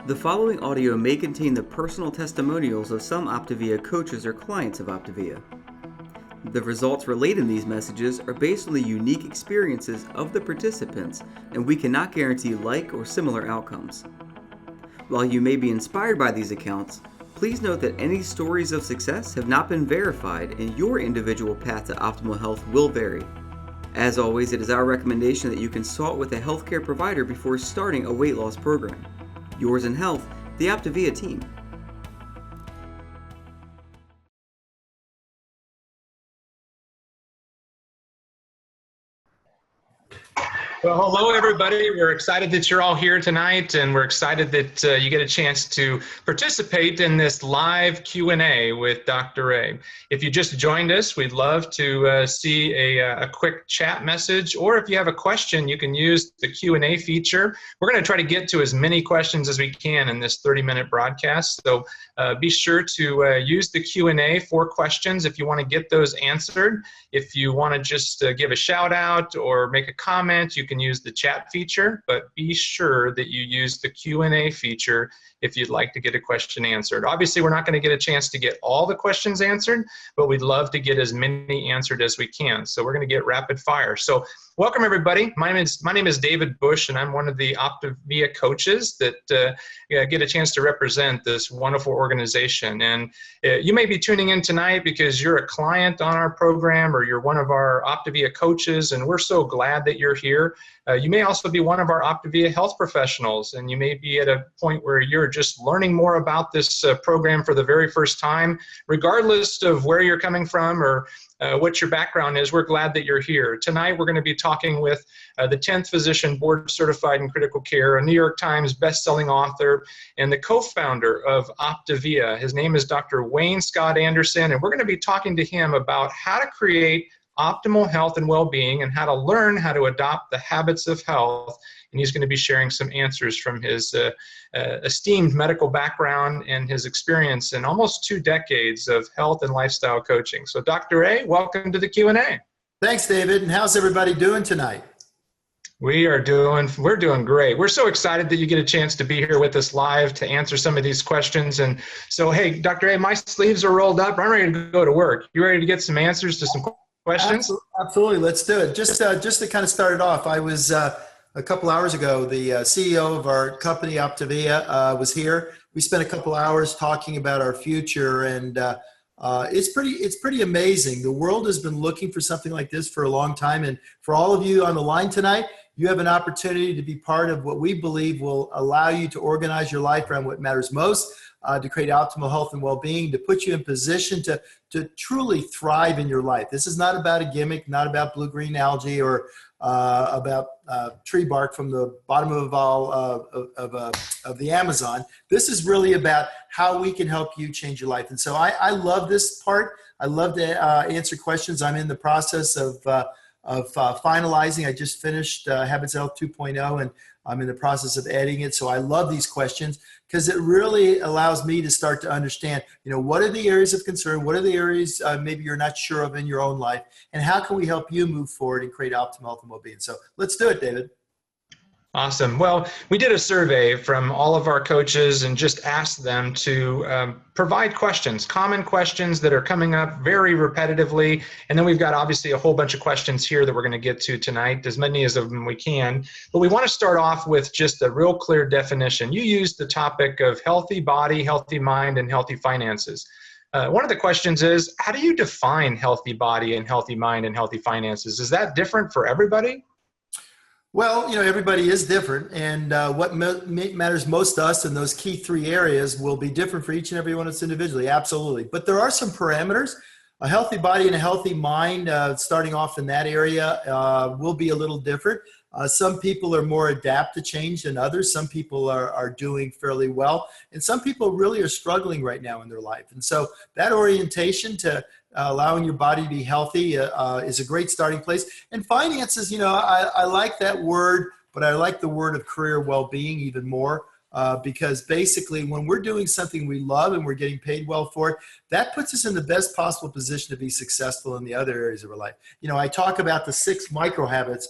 The following audio may contain the personal testimonials of some Optavia coaches or clients of Optavia. The results relayed in these messages are based on the unique experiences of the participants, and we cannot guarantee like or similar outcomes. While you may be inspired by these accounts, please note that any stories of success have not been verified and your individual path to optimal health will vary. As always, it is our recommendation that you consult with a healthcare provider before starting a weight loss program. Yours in health, the Optavia team. Well, hello, everybody. We're excited that you're all here tonight, and we're excited that you get a chance to participate in this live Q&A with Dr. Ray. If you just joined us, we'd love to see a quick chat message, or if you have a question, you can use the Q&A feature. We're going to try to get to as many questions as we can in this 30-minute broadcast, so be sure to use the Q&A for questions if you want to get those answered. If you want to just give a shout out or make a comment, you can use the chat feature, but be sure that you use the Q&A feature if you'd like to get a question answered. Obviously, we're not going to get a chance to get all the questions answered, but we'd love to get as many answered as we can. So we're going to get rapid fire. So welcome, everybody. My name is David Bush, and I'm one of the Optavia coaches that get a chance to represent this wonderful organization. And you may be tuning in tonight because you're a client on our program or you're one of our Optavia coaches, and we're so glad that you're here. You may also be one of our Optavia health professionals, and you may be at a point where you're just learning more about this program for the very first time. Regardless of where you're coming from or what your background is, we're glad that you're here. Tonight, we're going to be talking with the 10th physician board certified in critical care, a New York Times best-selling author, and the co-founder of Optavia. His name is Dr. Wayne Scott Anderson, and we're going to be talking to him about how to create optimal health and well-being and how to learn how to adopt the habits of health. And he's going to be sharing some answers from his esteemed medical background and his experience in almost 2 decades of health and lifestyle coaching. So Dr. A, welcome to the Q&A. Thanks, David. And how's everybody doing tonight? We're doing great. We're so excited that you get a chance to be here with us live to answer some of these questions. And so, hey, Dr. A, my sleeves are rolled up. I'm ready to go to work. You ready to get some answers to some questions? Absolutely. Let's do it. Just to kind of start it off, I was a couple hours ago, the CEO of our company, Optavia, was here. We spent a couple hours talking about our future, and it's pretty amazing. The world has been looking for something like this for a long time, and for all of you on the line tonight, you have an opportunity to be part of what we believe will allow you to organize your life around what matters most, to create optimal health and well-being, to put you in position to truly thrive in your life. This is not about a gimmick, not about blue-green algae or about tree bark from the bottom of the Amazon. This is really about how we can help you change your life. And so I love this part. I love to answer questions. I'm in the process of finalizing. I just finished Habits Health 2.0, and I'm in the process of editing it. So I love these questions because it really allows me to start to understand, what are the areas of concern? What are the areas maybe you're not sure of in your own life? And how can we help you move forward and create optimal health and well-being? So let's do it, David. Awesome. Well, we did a survey from all of our coaches and just asked them to provide questions, common questions that are coming up very repetitively. And then we've got obviously a whole bunch of questions here that we're going to get to tonight, as many as of them we can. But we want to start off with just a real clear definition. You used the topic of healthy body, healthy mind, and healthy finances. One of the questions is, how do you define healthy body and healthy mind and healthy finances? Is that different for everybody? Well, everybody is different, and what matters most to us in those key 3 areas will be different for each and every one of us individually, absolutely. But there are some parameters. A healthy body and a healthy mind, starting off in that area, will be a little different. Some people are more adapt to change than others. Some people are doing fairly well, and some people really are struggling right now in their life. And so that orientation to allowing your body to be healthy is a great starting place. And finances, I like that word, but I like the word of career well-being even more. Because basically when we're doing something we love and we're getting paid well for it, that puts us in the best possible position to be successful in the other areas of our life. I talk about the 6 micro habits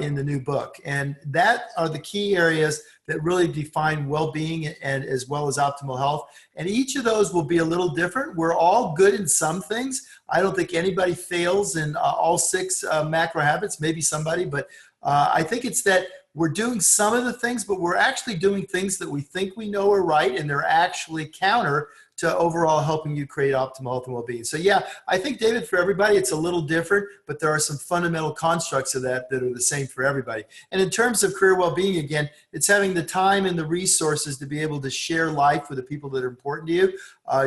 in the new book. And that are the key areas that really define well-being and as well as optimal health. And each of those will be a little different. We're all good in some things. I don't think anybody fails in all 6 macro habits, maybe somebody, but I think it's that we're doing some of the things, but we're actually doing things that we think we know are right, and they're actually counter to overall helping you create optimal health and well-being. So yeah, I think, David, for everybody, it's a little different, but there are some fundamental constructs of that are the same for everybody. And in terms of career well-being, again, it's having the time and the resources to be able to share life with the people that are important to you.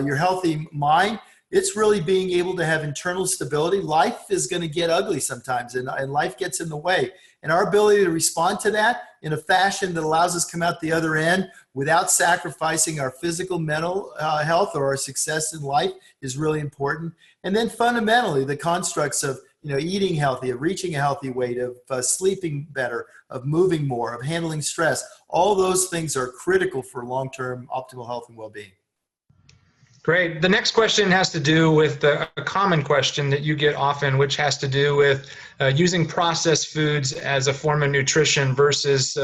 Your healthy mind, it's really being able to have internal stability. Life is going to get ugly sometimes, and life gets in the way. And our ability to respond to that in a fashion that allows us to come out the other end without sacrificing our physical, mental health or our success in life is really important. And then fundamentally, the constructs of eating healthy, of reaching a healthy weight, of sleeping better, of moving more, of handling stress, all those things are critical for long-term optimal health and well-being. Great. The next question has to do with a common question that you get often, which has to do with using processed foods as a form of nutrition versus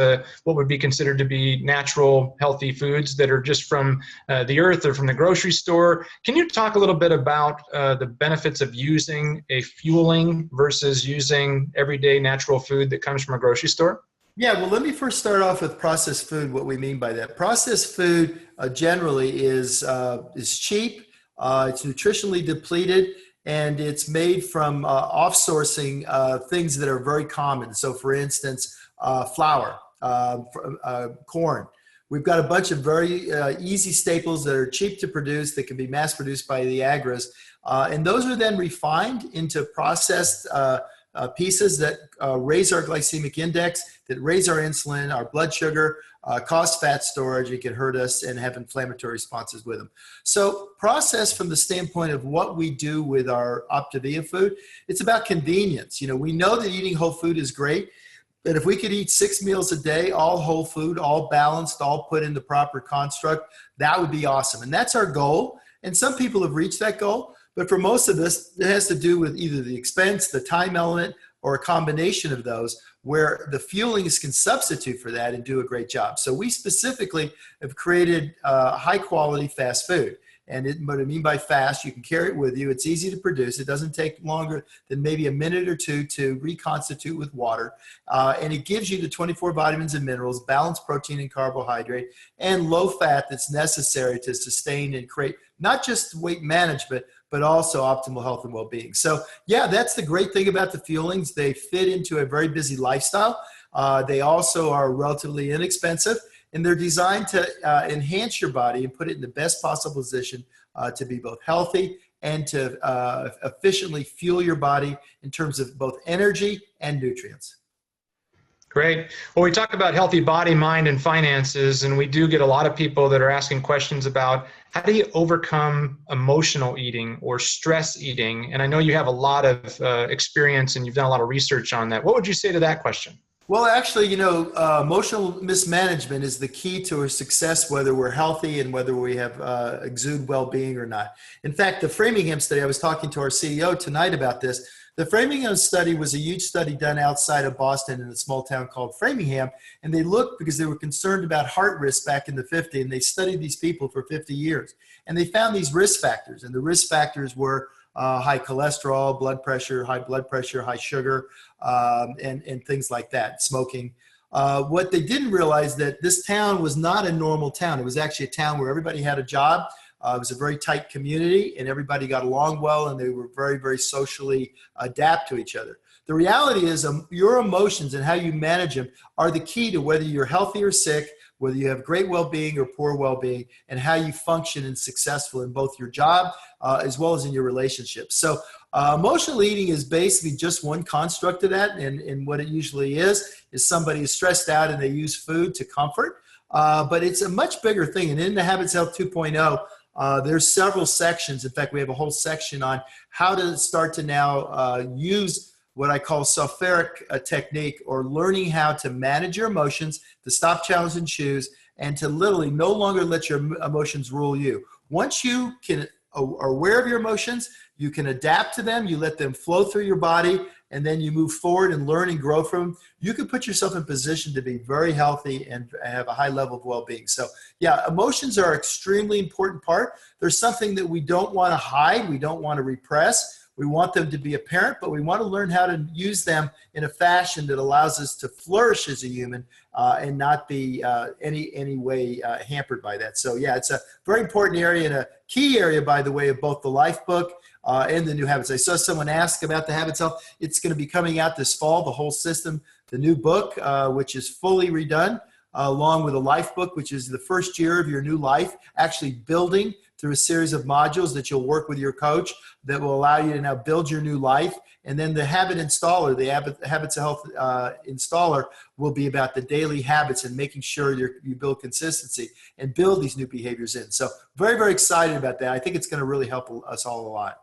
what would be considered to be natural, healthy foods that are just from the earth or from the grocery store. Can you talk a little bit about the benefits of using a fueling versus using everyday natural food that comes from a grocery store? Yeah, well, let me first start off with processed food, what we mean by that. Processed food generally is cheap, it's nutritionally depleted, and it's made from off-sourcing things that are very common. So for instance, flour, corn. We've got a bunch of very easy staples that are cheap to produce, that can be mass produced by the agris. And those are then refined into processed pieces that raise our glycemic index, that raise our insulin, our blood sugar, cause fat storage. It can hurt us and have inflammatory responses with them. So processed from the standpoint of what we do with our Optive food, it's about convenience. We know that eating whole food is great, but if we could eat 6 meals a day, all whole food, all balanced, all put in the proper construct, that would be awesome. And that's our goal. And some people have reached that goal. But for most of this, it has to do with either the expense, the time element, or a combination of those, where the fuelings can substitute for that and do a great job. So we specifically have created high quality fast food. And what I mean by fast, you can carry it with you. It's easy to produce. It doesn't take longer than maybe a minute or two to reconstitute with water. And it gives you the 24 vitamins and minerals, balanced protein and carbohydrate, and low fat that's necessary to sustain and create not just weight management, but also optimal health and well-being. So yeah, that's the great thing about the fuelings. They fit into a very busy lifestyle. They also are relatively inexpensive, and they're designed to enhance your body and put it in the best possible position to be both healthy and to efficiently fuel your body in terms of both energy and nutrients. Great. Well, we talk about healthy body, mind, and finances, and we do get a lot of people that are asking questions about how do you overcome emotional eating or stress eating? And I know you have a lot of experience and you've done a lot of research on that. What would you say to that question? Well, actually, emotional mismanagement is the key to our success, whether we're healthy and whether we have exude well-being or not. In fact, the Framingham study, I was talking to our CEO tonight about this. The Framingham study was a huge study done outside of Boston in a small town called Framingham. And they looked because they were concerned about heart risk back in the 50s. And they studied these people for 50 years. And they found these risk factors. And the risk factors were high cholesterol, blood pressure, high sugar, and things like that, smoking. What they didn't realize that this town was not a normal town. It was actually a town where everybody had a job. It was a very tight community, and everybody got along well, and they were very, very socially adapt to each other. The reality is your emotions and how you manage them are the key to whether you're healthy or sick, whether you have great well-being or poor well-being, and how you function and successful in both your job as well as in your relationships. So emotional eating is basically just one construct of that, and what it usually is somebody is stressed out and they use food to comfort. But it's a much bigger thing, and in the Habits Health 2.0, there's several sections. In fact, we have a whole section on how to start to now use what I call sulfuric technique, or learning how to manage your emotions, to stop, challenge, and choose, and to literally no longer let your emotions rule you. Once you are aware of your emotions, you can adapt to them, you let them flow through your body, and then you move forward and learn and grow from them, you can put yourself in position to be very healthy and have a high level of well-being. So yeah, emotions are an extremely important part. There's something that we don't want to hide. We don't want to repress. We want them to be apparent, but we want to learn how to use them in a fashion that allows us to flourish as a human and not be any way hampered by that. So yeah, it's a very important area and a key area, by the way, of both the Life book and the New Habits. I saw someone ask about the Habits Health. It's going to be coming out this fall, the whole system, the new book, which is fully redone, along with a Life book, which is the first year of your new life, actually building through a series of modules that you'll work with your coach that will allow you to now build your new life. And then the habit installer, the Habits of Health installer, will be about the daily habits and making sure you build consistency and build these new behaviors in. So very, very excited about that. I think it's going to really help us all a lot.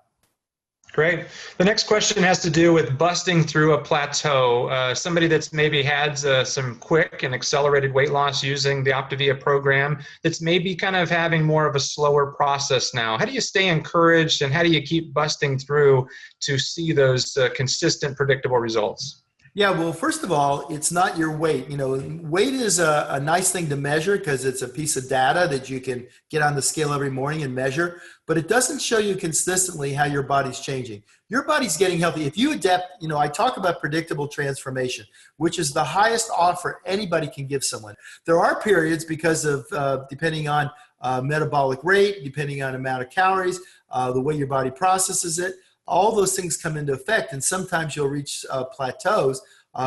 Great. The next question has to do with busting through a plateau. Somebody that's maybe had some quick and accelerated weight loss using the Optive program that's maybe kind of having more of a slower process now. How do you stay encouraged and how do you keep busting through to see those consistent, predictable results? Yeah, well, first of all, it's not your weight. You know, weight is a nice thing to measure because it's a piece of data that you can get on the scale every morning and measure, but it doesn't show you consistently how your body's changing. Your body's getting healthy. If you adapt, you know, I talk about predictable transformation, which is the highest offer anybody can give someone. There are periods because of, depending on metabolic rate, depending on amount of calories, the way your body processes it, all those things come into effect, and sometimes you'll reach plateaus,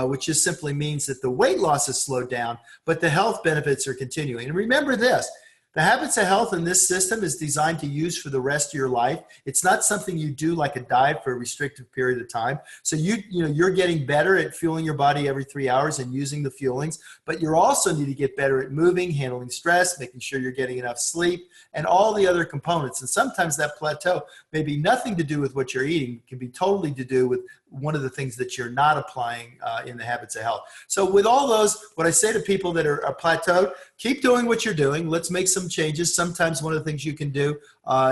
which just simply means that the weight loss has slowed down, but the health benefits are continuing. And remember this, the Habits of Health in this system is designed to use for the rest of your life. It's not something you do like a diet for a restrictive period of time. So you're getting better at fueling your body every 3 hours and using the fuelings, but you also need to get better at moving, handling stress, making sure you're getting enough sleep, and all the other components. And sometimes that plateau may be nothing to do with what you're eating. It can be totally to do with one of the things that you're not applying in the Habits of Health. So with all those, what I say to people that are plateaued, keep doing what you're doing. Let's make some changes. Sometimes one of the things you can do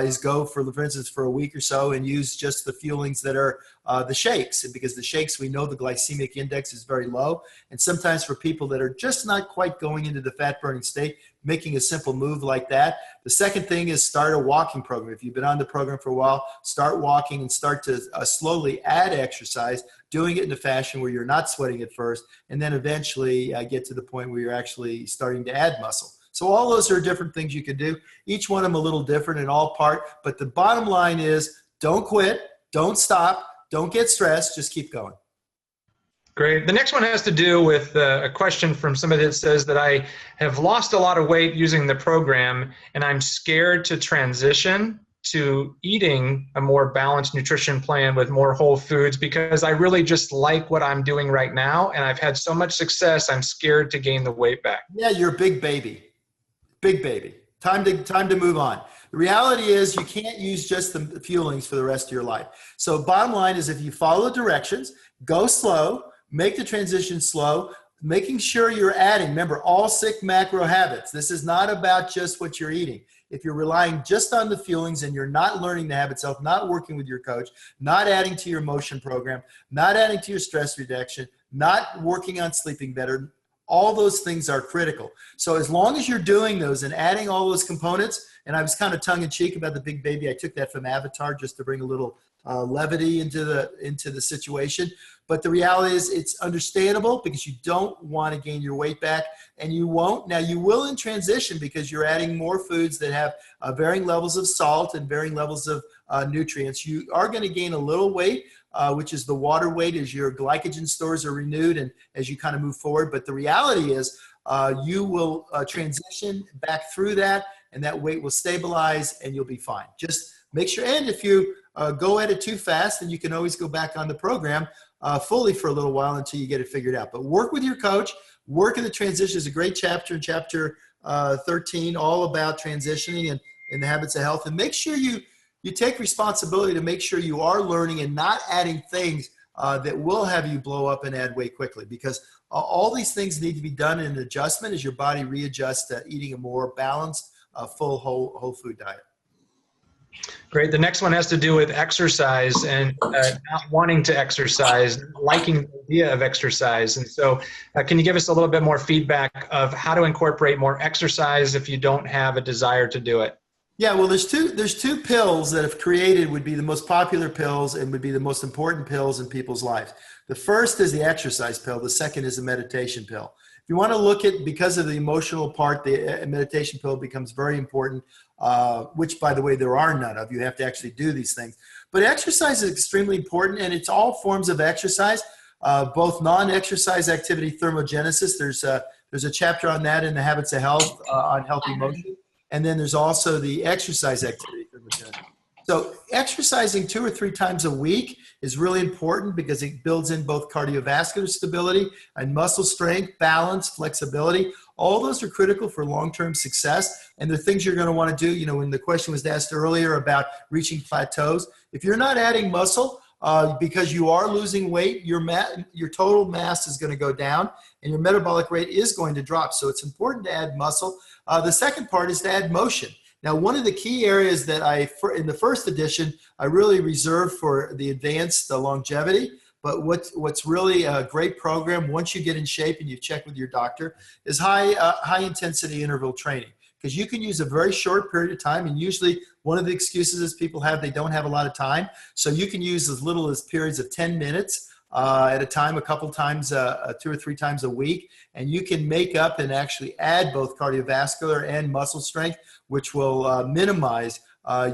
is go for instance, for a week or so and use just the fuelings that are the shakes. And because the shakes, we know the glycemic index is very low. And sometimes for people that are just not quite going into the fat burning state, making a simple move like that. The second thing is start a walking program. If you've been on the program for a while, start walking and start to slowly add exercise, doing it in a fashion where you're not sweating at first, and then eventually get to the point where you're actually starting to add muscle. So all those are different things you can do. Each one of them a little different in all part, but the bottom line is don't quit, don't stop, don't get stressed, just keep going. Great. The next one has to do with a question from somebody that says that I have lost a lot of weight using the program and I'm scared to transition to eating a more balanced nutrition plan with more whole foods because I really just like what I'm doing right now and I've had so much success, I'm scared to gain the weight back. Yeah, you're a big baby. Big baby. Time to move on. The reality is you can't use just the fuelings for the rest of your life. So bottom line is if you follow directions, go slow, make the transition slow, making sure you're adding, remember, all 6 macro habits. This is not about just what you're eating. If you're relying just on the fuelings and you're not learning the habits of health, not working with your coach, not adding to your motion program, not adding to your stress reduction, not working on sleeping better, all those things are critical. So as long as you're doing those and adding all those components, and I was kind of tongue-in-cheek about the big baby. I took that from Avatar just to bring a little levity into the situation. But the reality is it's understandable because you don't want to gain your weight back, and you won't. Now you will in transition because you're adding more foods that have varying levels of salt and varying levels of nutrients. You are going to gain a little weight, which is the water weight as your glycogen stores are renewed and as you kind of move forward. But the reality is you will transition back through that, and that weight will stabilize and you'll be fine. Just make sure, and if you go at it too fast, then you can always go back on the program fully for a little while until you get it figured out. But work with your coach. Work in the transition is a great chapter in chapter 13, all about transitioning and the habits of health. And make sure you take responsibility to make sure you are learning and not adding things that will have you blow up and add weight quickly, because all these things need to be done in an adjustment as your body readjusts to eating a more balanced, full whole food diet. Great. The next one has to do with exercise and not wanting to exercise, liking the idea of exercise. And so can you give us a little bit more feedback of how to incorporate more exercise if you don't have a desire to do it? Yeah, well, there's two pills that if created would be the most popular pills and would be the most important pills in people's lives. The first is the exercise pill. The second is the meditation pill. If you want to look at, because of the emotional part, the meditation pill becomes very important, which, by the way, there are none of. You have to actually do these things. But exercise is extremely important, and it's all forms of exercise, both non-exercise activity, thermogenesis. There's a chapter on that in the Habits of Health on healthy motion. And then there's also the exercise activity. So exercising 2 or 3 times a week is really important because it builds in both cardiovascular stability and muscle strength, balance, flexibility. All those are critical for long-term success, and they're things you're going to want to do. You know, when the question was asked earlier about reaching plateaus, if you're not adding muscle because you are losing weight, your total mass is going to go down and your metabolic rate is going to drop. So it's important to add muscle. The second part is to add motion. Now, one of the key areas that in the first edition, I really reserved for the advanced longevity, but what's really a great program once you get in shape and you've checked with your doctor is high intensity interval training, because you can use a very short period of time, and usually one of the excuses is people have, they don't have a lot of time. So you can use as little as periods of 10 minutes at a time, a couple times, 2 or 3 times a week, and you can make up and actually add both cardiovascular and muscle strength, which will minimize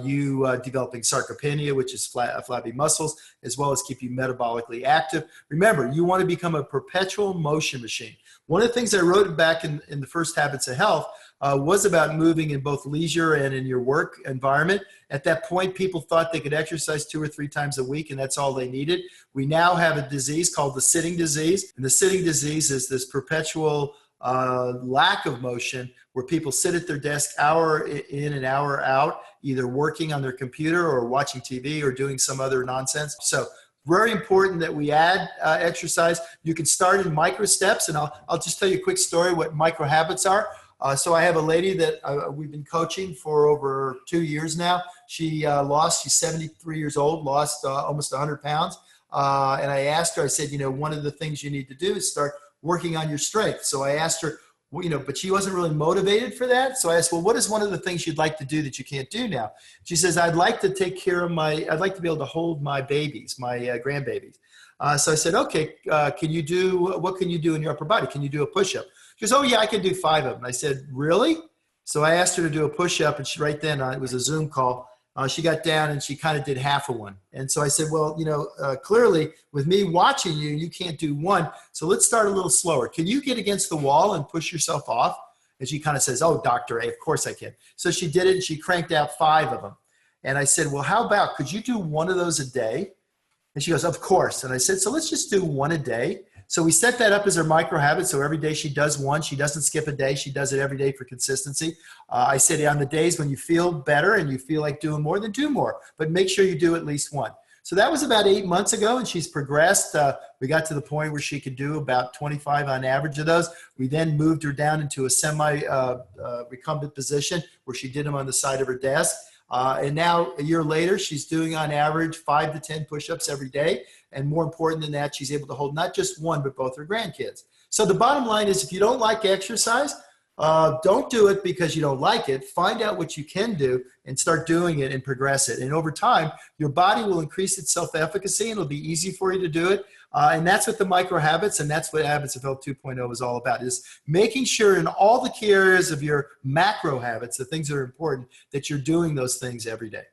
you developing sarcopenia, which is flabby muscles, as well as keep you metabolically active. Remember, you want to become a perpetual motion machine. One of the things I wrote back in the first Habits of Health was about moving in both leisure and in your work environment. At that point, people thought they could exercise 2 or 3 times a week, and that's all they needed. We now have a disease called the sitting disease, and the sitting disease is this perpetual lack of motion where people sit at their desk hour in and hour out, either working on their computer or watching TV or doing some other nonsense. So very important that we add exercise. You can start in micro steps, and I'll just tell you a quick story what micro habits are. So I have a lady that we've been coaching for over 2 years now. She's 73 years old, lost almost 100 pounds. And I asked her, I said, one of the things you need to do is start working on your strength. So I asked her, but she wasn't really motivated for that. So I asked, well, what is one of the things you'd like to do that you can't do now? She says, I'd like to take care of I'd like to be able to hold my babies, my grandbabies. So I said, okay, what can you do in your upper body? Can you do a push-up? She goes, oh yeah, I can do 5 of them. I said, really? So I asked her to do a push-up, and she right then, it was a Zoom call. She got down and she kind of did half of one. And so I said, well, clearly with me watching you, you can't do 1. So let's start a little slower. Can you get against the wall and push yourself off? And she kind of says, oh, Dr. A, of course I can. So she did it, and she cranked out 5 of them. And I said, well, how about, could you do 1 of those a day? And she goes, of course. And I said, so let's just do 1 a day. So we set that up as her micro habit. So every day she does 1. She doesn't skip a day. She does it every day for consistency. I said on the days when you feel better and you feel like doing more, then do more. But make sure you do at least 1. So that was about 8 months ago, and she's progressed. We got to the point where she could do about 25 on average of those. We then moved her down into a semi-recumbent position where she did them on the side of her desk. And now a year later, she's doing on average 5 to 10 push-ups every day. And more important than that, she's able to hold not just 1, but both her grandkids. So the bottom line is, if you don't like exercise, don't do it because you don't like it. Find out what you can do and start doing it and progress it. And over time, your body will increase its self-efficacy, and it'll be easy for you to do it. And that's what the micro habits, and that's what Habits of Health 2.0 is all about, is making sure in all the key areas of your macro habits, the things that are important, that you're doing those things every day.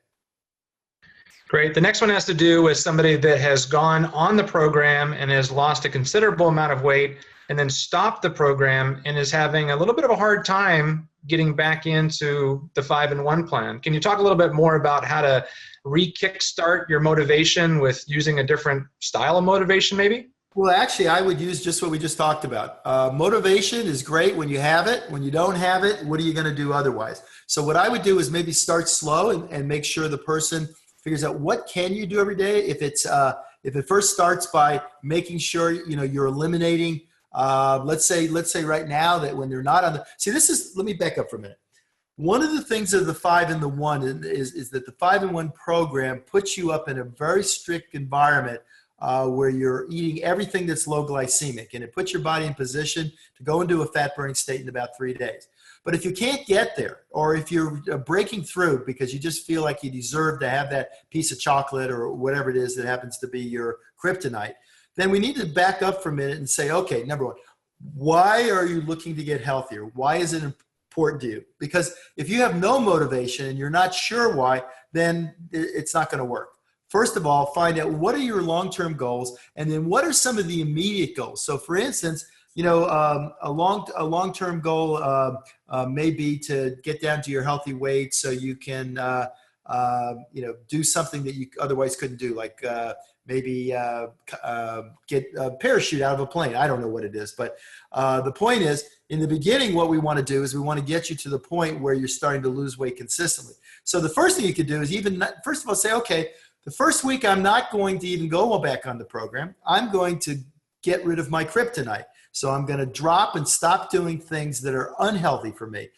Great. The next one has to do with somebody that has gone on the program and has lost a considerable amount of weight and then stopped the program and is having a little bit of a hard time getting back into the 5-in-1 plan. Can you talk a little bit more about how to re-kickstart your motivation with using a different style of motivation maybe? Well, actually, I would use just what we just talked about. Motivation is great when you have it. When you don't have it, what are you going to do otherwise? So what I would do is maybe start slow and make sure the person figures out what can you do every day. If it first starts by making sure you're eliminating. Let's say right now that when they're not on let me back up for a minute. One of the things of the 5 and the 1 is that the 5 and 1 program puts you up in a very strict environment where you're eating everything that's low glycemic, and it puts your body in position to go into a fat burning state in about 3 days. But if you can't get there, or if you're breaking through because you just feel like you deserve to have that piece of chocolate or whatever it is that happens to be your kryptonite, then we need to back up for a minute and say, okay, number one, why are you looking to get healthier? Why is it important to you? Because if you have no motivation and you're not sure why, then it's not going to work. First of all, find out what are your long-term goals, and then what are some of the immediate goals. So for instance, a long-term goal may be to get down to your healthy weight so you can do something that you otherwise couldn't do, like maybe get a parachute out of a plane. I don't know what it is, but the point is, in the beginning, what we want to do is we want to get you to the point where you're starting to lose weight consistently. So the first thing you could do is first of all, say, okay, the first week I'm not going to even go back on the program. I'm going to get rid of my kryptonite. So I'm going to drop and stop doing things that are unhealthy for me.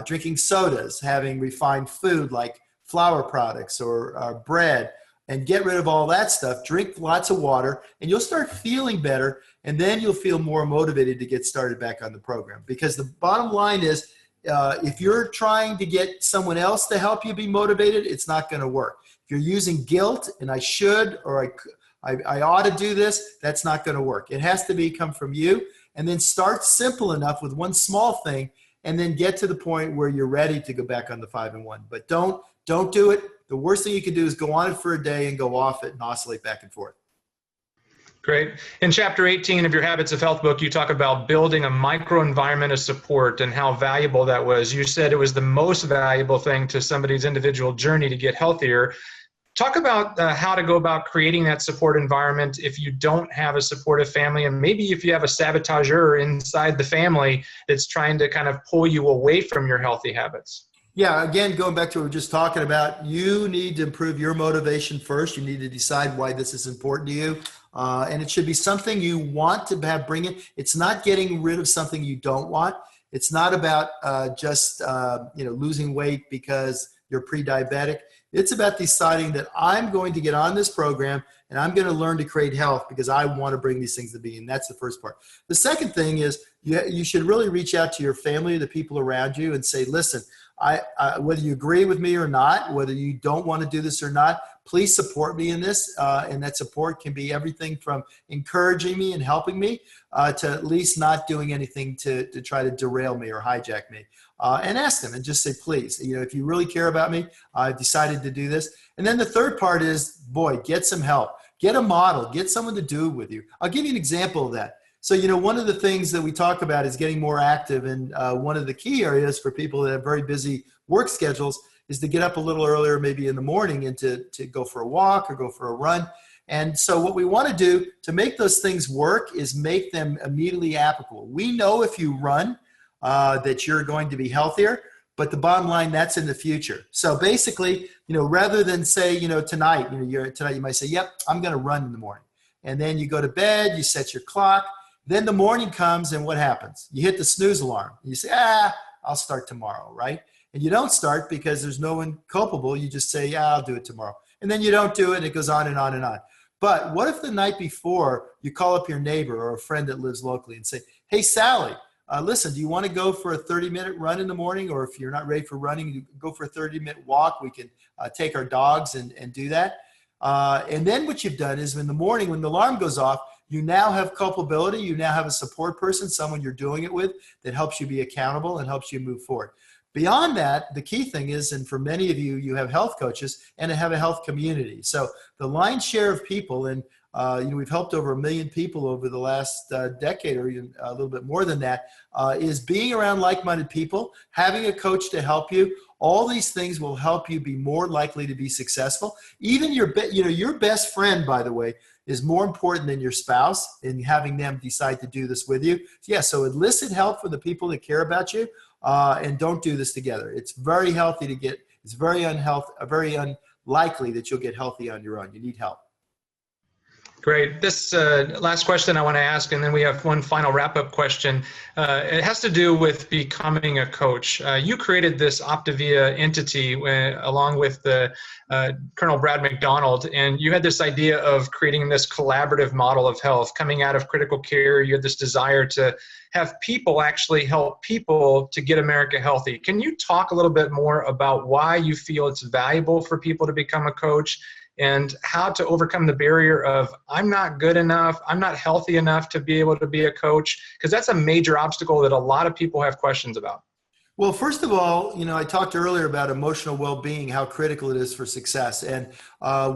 Drinking sodas, having refined food like flour products or bread, and get rid of all that stuff. Drink lots of water, and you'll start feeling better, and then you'll feel more motivated to get started back on the program. Because the bottom line is, if you're trying to get someone else to help you be motivated, it's not going to work. If you're using guilt, and I should, or I ought to do this, that's not going to work. It has to come from you, and then start simple enough with one small thing, and then get to the point where you're ready to go back on the 5 and 1. But don't do it. The worst thing you can do is go on it for a day and go off it and oscillate back and forth. Great. In chapter 18 of your Habits of Health book, you talk about building a microenvironment of support and how valuable that was. You said it was the most valuable thing to somebody's individual journey to get healthier. Talk about how to go about creating that support environment if you don't have a supportive family, and maybe if you have a saboteur inside the family that's trying to kind of pull you away from your healthy habits. Yeah, again, going back to what we were just talking about, you need to improve your motivation first. You need to decide why this is important to you. And it should be something you want to have bring in. It's not getting rid of something you don't want. It's not about just losing weight because you're pre-diabetic. It's about deciding that I'm going to get on this program and I'm going to learn to create health because I want to bring these things to being. That's the first part. The second thing is you should really reach out to your family, the people around you, and say, listen, whether you agree with me or not, whether you don't want to do this or not, please support me in this. And that support can be everything from encouraging me and helping me to at least not doing anything to try to derail me or hijack me. And ask them and just say, please, if you really care about me, I've decided to do this. And then the third part is, boy, get some help. Get a model. Get someone to do it with you. I'll give you an example of that. So, one of the things that we talk about is getting more active. And one of the key areas for people that have very busy work schedules is to get up a little earlier, maybe in the morning, and to go for a walk or go for a run. And so what we want to do to make those things work is make them immediately applicable. We know if you run that you're going to be healthier, but the bottom line, that's in the future. So basically, rather than say, tonight, tonight you might say, yep, I'm going to run in the morning. And then you go to bed, you set your clock. Then the morning comes, and what happens? You hit the snooze alarm. You say, I'll start tomorrow, right? And you don't start because there's no one culpable. You just say, I'll do it tomorrow. And then you don't do it, and it goes on and on and on. But what if the night before you call up your neighbor or a friend that lives locally and say, hey, Sally, listen, do you want to go for a 30-minute run in the morning? Or if you're not ready for running, you go for a 30-minute walk. We can take our dogs and do that. And then what you've done is in the morning when the alarm goes off, you now have culpability. You now have a support person, someone you're doing it with that helps you be accountable and helps you move forward. Beyond that, the key thing is, and for many of you, you have health coaches and have a health community. So the lion's share of people, and we've helped over 1 million people over the last decade or even a little bit more than that, is being around like-minded people, having a coach to help you. All these things will help you be more likely to be successful. Even your best friend, by the way, is more important than your spouse in having them decide to do this with you. So elicit help from the people that care about you, and don't do this together. It's very healthy it's very unlikely that you'll get healthy on your own. You need help. Great. This last question I want to ask, and then we have one final wrap-up question. It has to do with becoming a coach. You created this Optavia entity along with the Colonel Brad McDonald, and you had this idea of creating this collaborative model of health. Coming out of critical care, you had this desire to have people actually help people to get America healthy. Can you talk a little bit more about why you feel it's valuable for people to become a coach, and how to overcome the barrier of I'm not good enough, I'm not healthy enough to be able to be a coach? Because that's a major obstacle that a lot of people have questions about. Well, first of all, I talked earlier about emotional well-being, how critical it is for success. And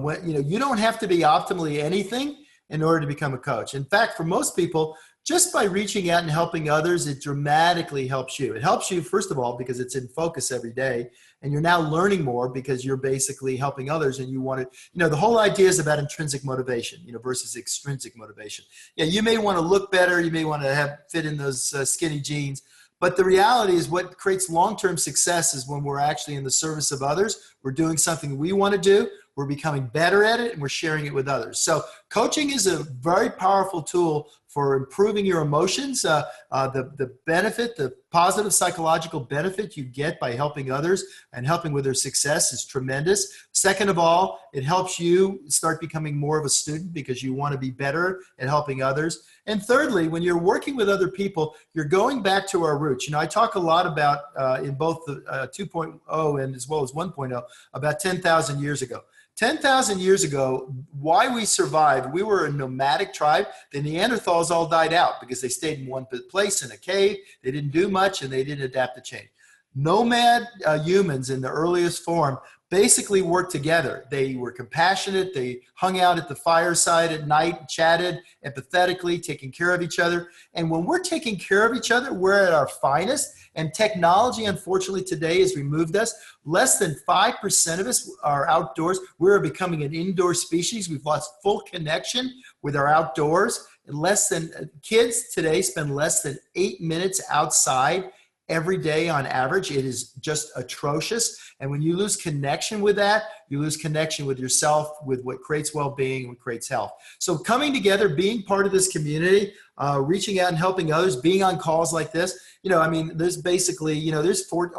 when you don't have to be optimally anything in order to become a coach. In fact, for most people, just by reaching out and helping others, it dramatically helps you. It helps you, first of all, because it's in focus every day, and you're now learning more because you're basically helping others, and you want to, the whole idea is about intrinsic motivation, versus extrinsic motivation. Yeah, you may want to look better, you may want to fit in those skinny jeans, but the reality is what creates long-term success is when we're actually in the service of others, we're doing something we want to do, we're becoming better at it, and we're sharing it with others. So coaching is a very powerful tool for improving your emotions. The benefit, the positive psychological benefit you get by helping others and helping with their success is tremendous. Second of all, it helps you start becoming more of a student because you want to be better at helping others. And thirdly, when you're working with other people, you're going back to our roots. I talk a lot about in both the 2.0 and as well as 1.0 about 10,000 years ago. 10,000 years ago, why we survived, we were a nomadic tribe. The Neanderthals all died out because they stayed in one place in a cave. They didn't do much and they didn't adapt to change. Nomad humans in the earliest form basically worked together. They were compassionate. They hung out at the fireside at night, chatted empathetically, taking care of each other. And when we're taking care of each other, we're at our finest. And technology, unfortunately, today has removed us. Less than 5% of us are outdoors. We're becoming an indoor species. We've lost full connection with our outdoors. And kids today spend less than 8 minutes outside every day on average. It is just atrocious. And when you lose connection with that, you lose connection with yourself, with what creates well-being, what creates health. So coming together, being part of this community, reaching out and helping others, being on calls like this, there's basically, there's over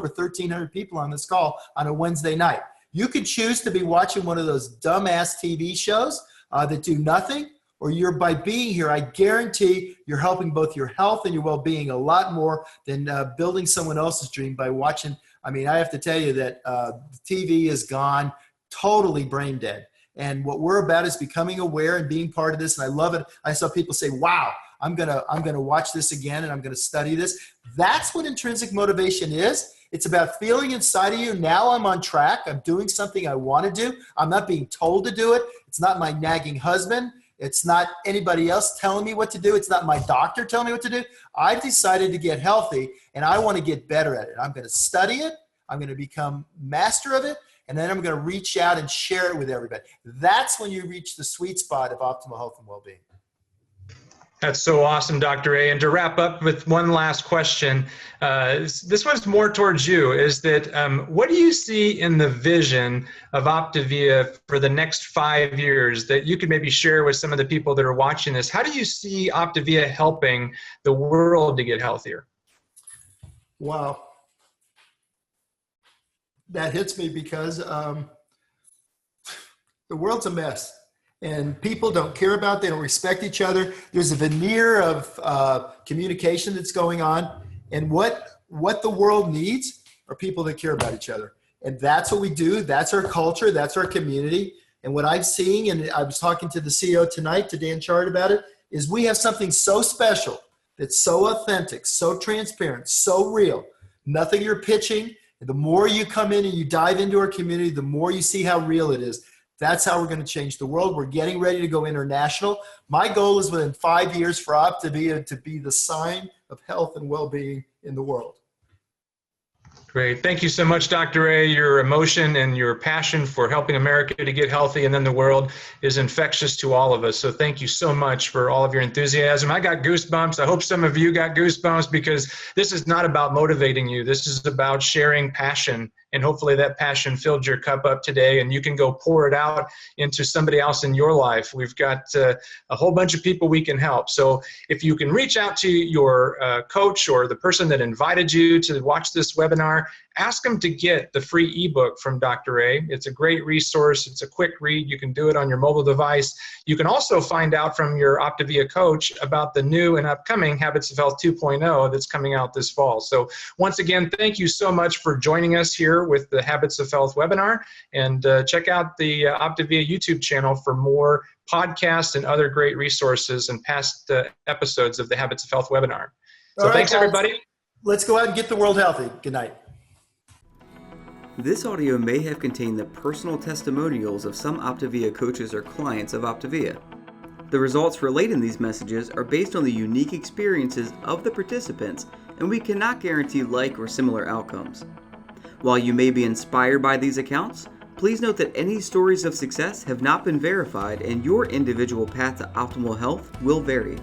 1,300 people on this call on a Wednesday night. You could choose to be watching one of those dumbass TV shows that do nothing, or by being here, I guarantee you're helping both your health and your well-being a lot more than building someone else's dream by watching. I have to tell you that TV is gone, totally brain dead. And what we're about is becoming aware and being part of this. And I love it. I saw people say, wow, I'm gonna watch this again and I'm gonna study this. That's what intrinsic motivation is. It's about feeling inside of you, now I'm on track. I'm doing something I want to do. I'm not being told to do it. It's not my nagging husband. It's not anybody else telling me what to do. It's not my doctor telling me what to do. I've decided to get healthy and I want to get better at it. I'm going to study it. I'm going to become master of it. And then I'm going to reach out and share it with everybody. That's when you reach the sweet spot of optimal health and well-being. That's so awesome, Dr. A. And to wrap up with one last question, this one's more towards you, is that what do you see in the vision of Optavia for the next 5 years that you could maybe share with some of the people that are watching this? How do you see Optavia helping the world to get healthier? Wow. That hits me because the world's a mess. And people don't care about, they don't respect each other. There's a veneer of communication that's going on. And what the world needs are people that care about each other. And that's what we do. That's our culture. That's our community. And what I'm seeing, and I was talking to the CEO tonight, to Dan Chard, about it, is we have something so special, that's so authentic, so transparent, so real. Nothing you're pitching. And the more you come in and you dive into our community, the more you see how real it is. That's how we're going to change the world. We're getting ready to go international. My goal is within 5 years for Optavia to be the sign of health and well-being in the world. Great. Thank you so much, Dr. A. Your emotion and your passion for helping America to get healthy and then the world is infectious to all of us. So thank you so much for all of your enthusiasm. I got goosebumps. I hope some of you got goosebumps because this is not about motivating you. This is about sharing passion and hopefully that passion filled your cup up today, and you can go pour it out into somebody else in your life. We've got a whole bunch of people we can help. So if you can reach out to your coach or the person that invited you to watch this webinar, ask them to get the free ebook from Dr. A. It's a great resource. It's a quick read. You can do it on your mobile device. You can also find out from your Optive coach about the new and upcoming Habits of Health 2.0 that's coming out this fall. So once again, thank you so much for joining us here with the Habits of Health webinar, and check out the Optive YouTube channel for more podcasts and other great resources and past episodes of the Habits of Health webinar. So all right, thanks, guys. everybody. Let's go out and get the world healthy. Good night. This audio may have contained the personal testimonials of some Optive coaches or clients of Optive. The results relayed in these messages are based on the unique experiences of the participants, and we cannot guarantee like or similar outcomes. While you may be inspired by these accounts, please note that any stories of success have not been verified, and your individual path to optimal health will vary.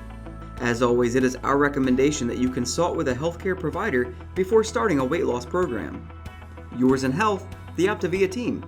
As always, it is our recommendation that you consult with a healthcare provider before starting a weight loss program. Yours in health, the Optive team.